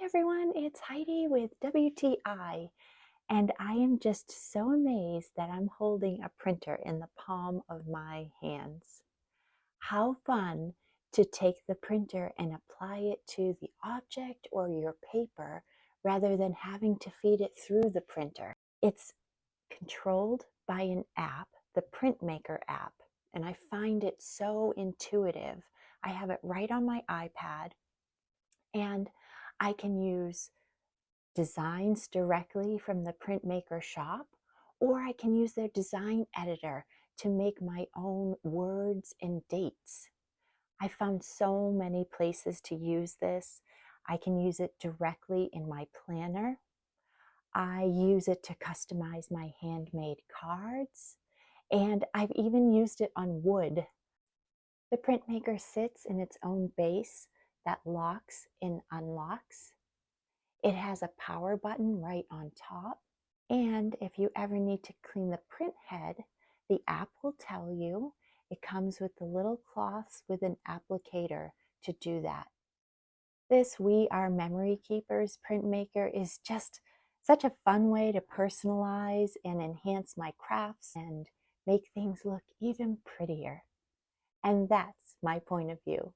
everyone, it's Heidi with WTI, and I am just so amazed that I'm holding a printer in the palm of my hands. How fun to take the printer and apply it to the object or your paper rather than having to feed it through the printer. It's controlled by an app, the Printmaker app, and I find it so intuitive. I have it right on my iPad, and I can use designs directly from the Printmaker shop, or I can use their design editor to make my own words and dates. I found so many places to use this. I can use it directly in my planner. I use it to customize my handmade cards, and I've even used it on wood. The Printmaker sits in its own base that locks and unlocks. It has a power button right on top. And if you ever need to clean the print head, the app will tell you. It comes with the little cloths with an applicator to do that. This We Are Memory Keepers Printmaker is just such a fun way to personalize and enhance my crafts and make things look even prettier. And that's my point of view.